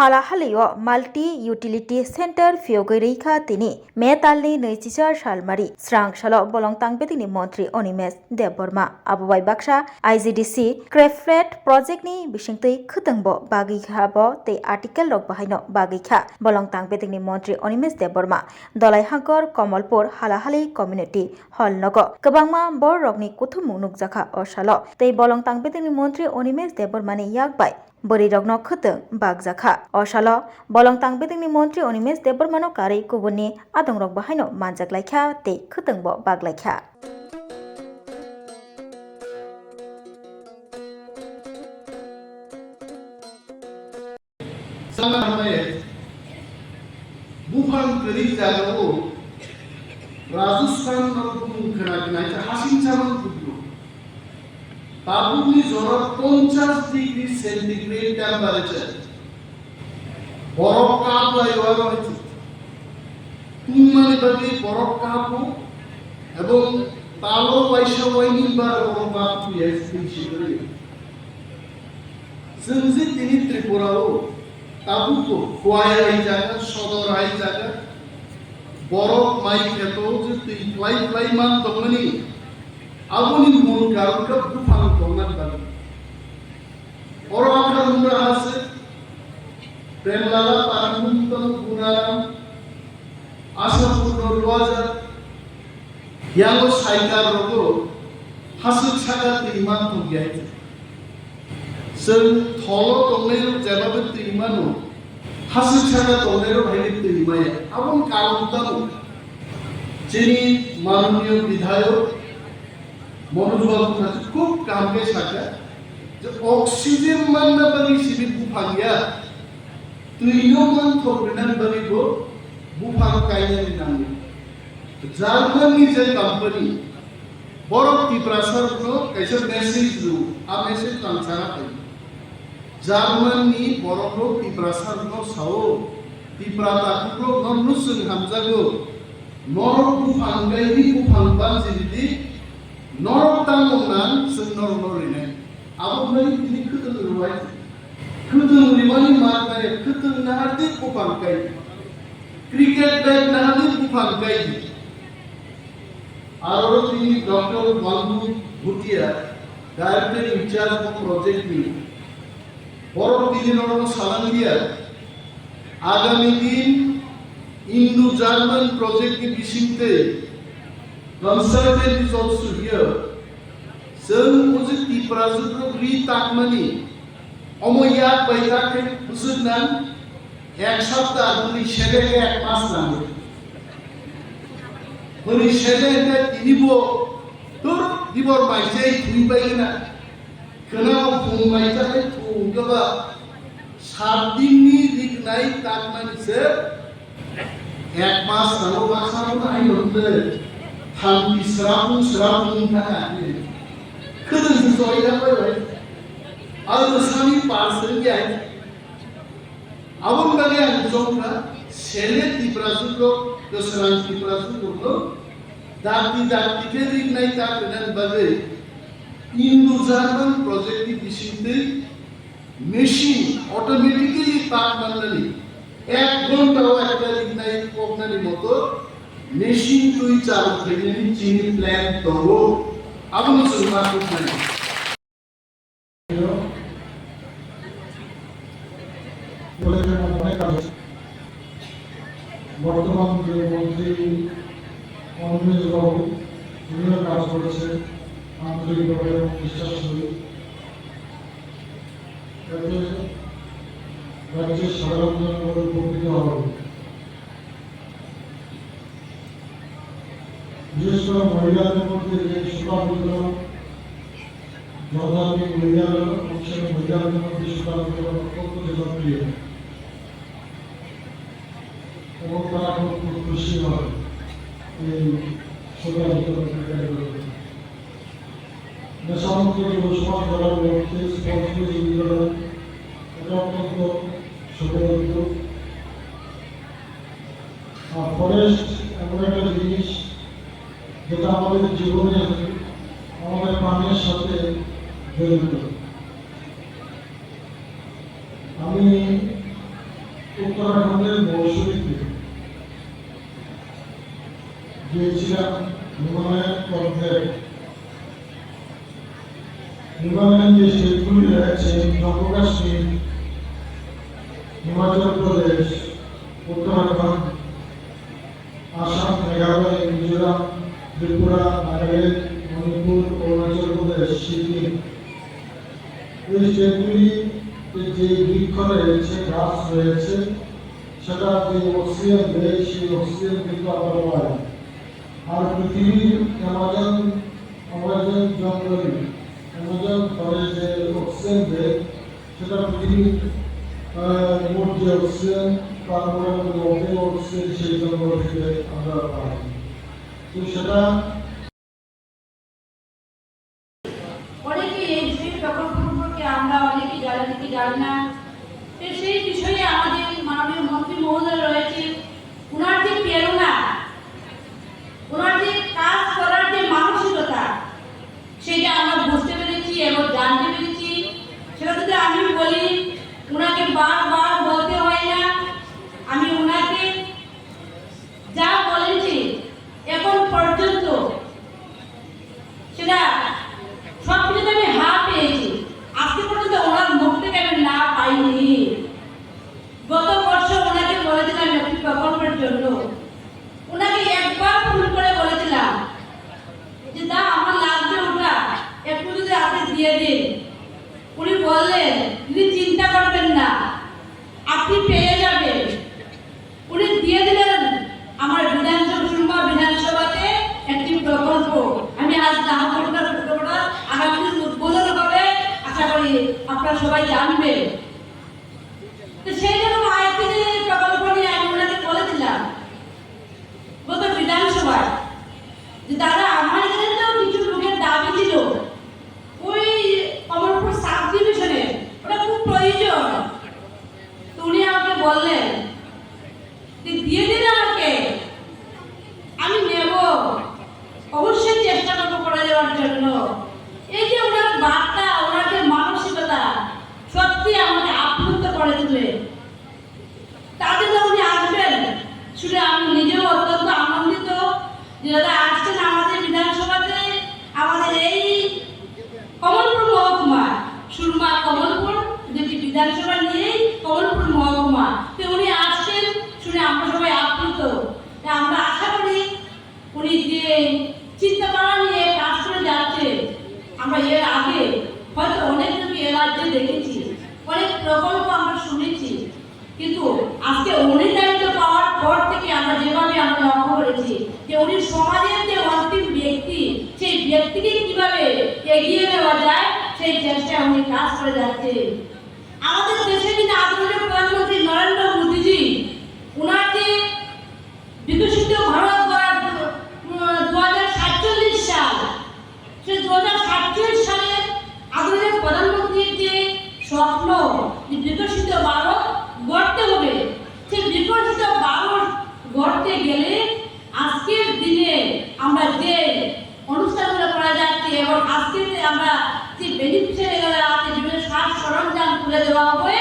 हालाहालियो multi utility centre फियोगै रैखा तिनि मे तालनि 24 सालमारि स्रां साल बलं तांबेदिनि मन्त्री अनिमेश देबबर्मा आबुबाई बाक्सा आईजीडीसी क्रेफ्लेट प्रोजेक्टनि बिसिंतै खोतंबो बागैखाबो ते आर्टिकेल रक बाहायनो बागैखा बलं तांबेदिनि मन्त्री अनिमेश देबबर्मा दलाइहांकर कमलपुर हालाहालि कम्युनिटी हल नगो गोबांमा बर रकनि कुथुम नुकजाखा असाल ते बलं तांबेदिनि मन्त्री अनिमेश देबबर्मानि याकबाय बरि रग्न खोतों बागजाखा असाल बलं तांबेदिनि मन्त्री अनिमेश देबबर्मानो कारै गुबुननि आदं रक बाहायनो मानजागलायखा ते खोतोंबो बागलायखा बुफां करी जागो राजस्थान खोनानाय हासिंसामन बुद्रु बाबुनि जरा 50 डिग्री सेंटीग्रेड टेम्पारेचर बरफ काप लाइवा रहित तुममानि बादि बरफ कापु एवं तालो वाइसा वाइनि बार बरफ काप येस दिसिगरि जोंजि दिनि त्रिपुराव ताबुको खुआय जागा सदर हाय जागा बरफ माइ खेतो जे दै फ्लाइ मान दंमनि आबुनि मूल कारक बुफां दंनान बादि और आखर मुरा हासे प्रेमलाला पारमुंतन गुनाराम आसापुर रवाजा यालो साइकार रगो हासे छागा दैमान तो गयाय जों थलो दंनाय जेबाबो दैमानो हासे छागा दंनाय भाई दैमाया आबुन कालुतानो जेनि माननीय विधायक मनोज बाबू का खूब काम के साथ जो ऑक्सीजन मन न बनी सिबि बुफांया तुइनो मन थोरनन बनी गो बुफां कायने नांगो जार्मनी जे कंपनी बरफ टिप्रासर को कैसे मैसेज दो आ मैसेज लांचारा है जार्मनी बरफ टिप्रासर को साओ टिप्राता को ननुसुन हमजागो नर बुफां गायनि बुफां बानजिदि नरतांगोनां जों नरनरिने आबुनै बिनि खोदों रुवाय खोदों रिमानि मारनाय खोदों नाहादि बुफांकाय क्रिकेट बैट नाहादि बुफांकाय आरो तिनि doctor Bandu Bhutia director in charge of project नि बरफ दिनि नरनो सालांगिया आगामी दिन इंडो जर्मन प्रोजेक्ट नि बिसिंते consultant is also here. जों उसे टिप्राजुग्रो रि ताकमानि अमयात बैताके बुजुनान एक सप्ताह दुनि सेदेके एक मास नांगो दुनि सेदेके तिनिबो तुर दिबर माइसे थुइबायना खोनाव फुंबायजाय थुगोबा 7 दिननि दिगनाय ताकमानिसो एक मास नांगो बासानो आइनोदे थांबि स्राफुं थाङा खोदों जयदा बायबाय आरो सानि पारसेन गाय आबुन बागे आं जंगा सेले टिप्राजुको दसरां टिप्राजुको दाति के रिगनाय ताकनान बागे इंडो जर्मन प्रोजेक्ट नि बिसिंते मेशिन ऑटोमेटिकली ताक माननानै 1 घन्टायाव একটা रिगनाय पकनानि मतो मेशिन तुई चालू खालामनायनि जिनि प्लान दङो आबुन सुमा खालामनाय কলেজের অনেক কাজ বর্তমান যে মন্ত্রী অনিমেষ বাবু উনিও কাজ করেছে আন্তরিকভাবে এবং বিশ্বাস করি রাজ্যের সাধারণ জনগণ উপকৃত হবে বিশেষ করে মহিলাদের মধ্যে যে সুকারগুলো জনজাতি মহিলাদের মধ্যে সুকারগুলো অত্যন্ত জনপ্রিয় এবং তারা খুব খুশি হয় এই সুকারগুলো নেশামুক্ত যুবসমাজ গড়ার লক্ষ্যে স্পর্শীয় বিদ্যালয় এটা অত্যন্ত সুপরিচিত ফরেস্ট এমন একটা জিনিস যেটা আমাদের জীবনে আমাদের প্রাণের সাথে জড়িত। আমি উত্তরাখণ্ডের মৌসুমীতে গিয়েছিলাম হিমালয়ান পর্বতে। হিমালয়ান যে স্টেটগুলি রয়েছে জম্মু কাশ্মীর, হিমাচল প্রদেশ, উত্তরাখণ্ড, আসাম, মেঘালয়, মিজোরাম, ত্রিপুরা, নাগাল্যান্ড, মণিপুর, অরুণাচল প্রদেশ, সিকিম, এই স্টেটগুলিতে যে বৃক্ষ রয়েছে, গাছ রয়েছে, সেটা যে অক্সিজেন দেয় সেই অক্সিজেন কিন্তু আমরা পাই। আর পৃথিবীর অ্যামাজন জঙ্গলে অ্যামাজন ফরেস্ট যে অক্সিজেন দেয় সেটা পৃথিবীর মোট যে অক্সিজেন তার মধ্যে অক্সিজেন সেই জঙ্গল থেকে আমরা পাই। তো সেটা অনেকে এই বিষয়ে প্রকল্প সম্পর্কে আমরা অনেকে জানি না। তো সেই বিষয়ে আমাদের মাননীয় মন্ত্রী মহোদয় রয়েছে, ওনার যে প্রেরণা, ওনার যে কাজ করার যে মানসিকতা, সেটা আমরা বুঝতে পেরেছি এবং জানতে পেরেছি। সেটা যদি আমি বলি, ওনাকে বারবার বলতে হয় না। আমি ওনাকে যা বলেছি এখন পর্যন্ত সেটা সব কিছুতে আমি হা পেয়েছি। আজকে পর্যন্ত ওনার মুখ থেকে আমি না পাইনি। গত বছর ওনাকে বলেছিলাম একটি প্রকল্পের জন্য, ওনাকে একবার ফোন করে বলেছিলাম যে দা আমার লাগবে ওটা, একটু যদি আপনি দিয়ে দিন। উনি বললেন তিনি চিন্তা করবেন না, আপনি পেয়ে যাবেন। উনি দিয়ে দিলেন আমার সুরমা বিধানসভাতে একটি প্রকল্প। আমি আজ নামকরণের প্রকল্পটা আগামী দিন উদ্বোধন হবে, আশা করি আপনারা সবাই জানবেন। তো সেই জন্য আরেকটি প্রকল্প নিয়ে আমি ওনাকে বলেছিলাম গত বিধানসভায় যে দাদা আমার এখানে তো কিছু লোকের দাবি ছিল ওই কমলপুর সাব ডিভিশনে, ওটা খুব প্রয়োজন। তো উনি আমাকে বললেন দিয়ে দিন আমাকে, আমি নেব, অবশ্যই চেষ্টা করবো করে দেওয়ার জন্য। এই যে ওনার বার্তা, ওনার যে মানসিকতা সত্যি আমাকে আপ্লুত করে তুলে। তাদের উনি আসবেন শুনে আমি নিজেও অত্যন্ত আনন্দিত যে দাদা আসছেন আমাদের বিধানসভাতে। আমাদের এই কমলপুর মহকুমা, সুরমা কমলপুর যেটি বিধানসভা নিয়েই কমলপুর মহকুমা, তো উনি আসছেন শুনে আমরা সবাই আপ্লুত। আমরা আশা করি উনি যে চিন্তাধারা নিয়ে কাজ করে যাচ্ছে, আমরা এর আগে হয়তো অনেক কিছু এর রাজ্যে দেখেছি, অনেক প্রকল্প আমরা শুনেছি, কিন্তু আজকে উনি দায়িত্ব পাওয়ার পর থেকে আমরা যেভাবে আমরা লক্ষ্য করেছি যে উনি সমাজের যে অন্তিম ব্যক্তি, সেই ব্যক্তিকে কিভাবে এগিয়ে নেওয়া যায় সেই চেষ্টায় উনি কাজ করে যাচ্ছে। আমাদের দেশে কিন্তু আদরণীয় প্রধানমন্ত্রী নরেন্দ্র মোদীজি ওনার যে বিকশিত ভারত গড়ার 2047 সাল, সেই 2047 সালে আদরণীয় প্রধানমন্ত্রীর যে স্বপ্ন যে বিকশিত ভারত গড়তে হবে, সেই বিকশিত ভারত গড়তে গেলে আজকের দিনে আমরা যে অনুষ্ঠানগুলো করা যাচ্ছে এবং আজকে আমরা যে বেনিফিশিয়ারিরা আছে বিভিন্ন সাজ সরঞ্জাম তুলে দেওয়া হবে,